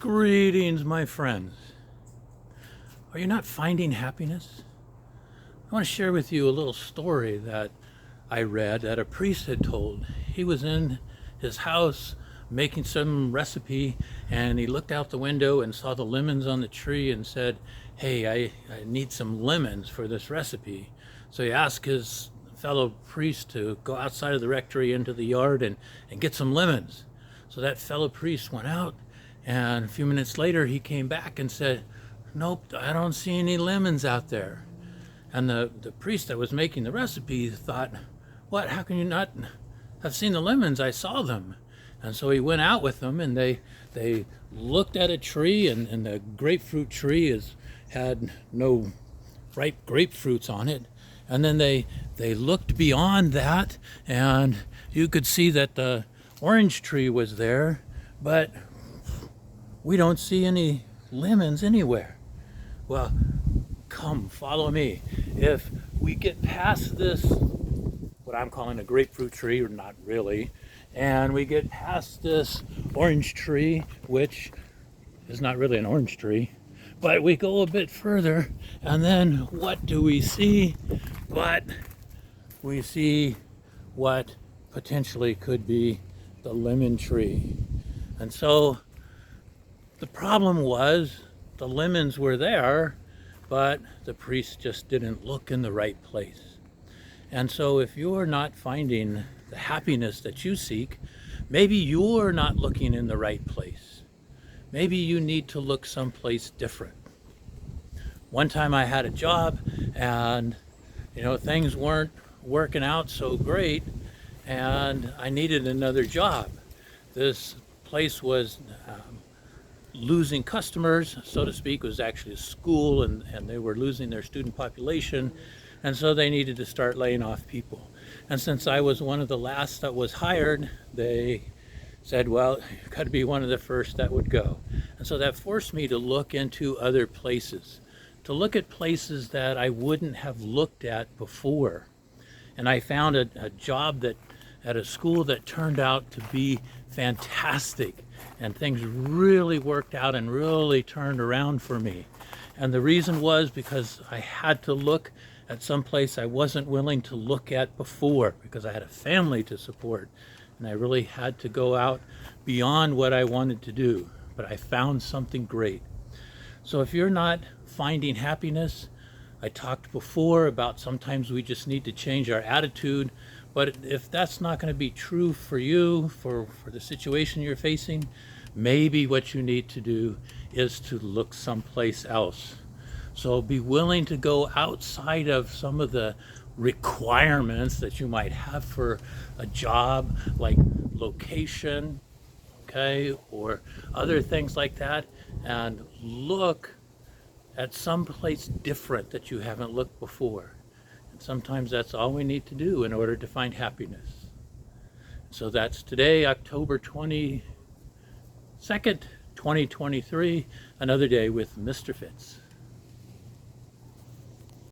Greetings, my friends. Are you not finding happiness? I want to share with you a little story that I read that a priest had told. He was in his house making some recipe, and he looked out the window and saw the lemons on the tree and said, hey, I need some lemons for this recipe. So he asked his fellow priest to go outside of the rectory into the yard and get some lemons. So that fellow priest went out, and a few minutes later he came back and said, nope, I don't see any lemons out there. And the priest that was making the recipe thought, what, how can you not have seen the lemons? I saw them. And so he went out with them, and they looked at a tree, and the grapefruit tree had no ripe grapefruits on it. And then they looked beyond that, and you could see that the orange tree was there, but we don't see any lemons anywhere. Well, come, follow me. If we get past this, what I'm calling a grapefruit tree, or not really, and we get past this orange tree, which is not really an orange tree, but we go a bit further, and then what do we see? But we see what potentially could be the lemon tree. And so the problem was the lemons were there, but the priest just didn't look in the right place. And so if you're not finding the happiness that you seek, maybe you're not looking in the right place. Maybe you need to look someplace different. One time I had a job, and things weren't working out so great, and I needed another job. This place was losing customers, so to speak. It was actually a school, and they were losing their student population, and so they needed to start laying off people. And since I was one of the last that was hired, they said, well, you've got to be one of the first that would go. And so that forced me to look into other places, to look at places that I wouldn't have looked at before. And I found a job at a school that turned out to be fantastic, and things really worked out and really turned around for me. And the reason was because I had to look at some place I wasn't willing to look at before, because I had a family to support, and I really had to go out beyond what I wanted to do. But I found something great. So if you're not finding happiness, I talked before about sometimes we just need to change our attitude. But if that's not going to be true for you, for the situation you're facing, maybe what you need to do is to look someplace else. So be willing to go outside of some of the requirements that you might have for a job, like location, okay, or other things like that, and look at some place different that you haven't looked before. And sometimes that's all we need to do in order to find happiness. So that's today, October 22nd, 2023, another day with Mr. Fitz.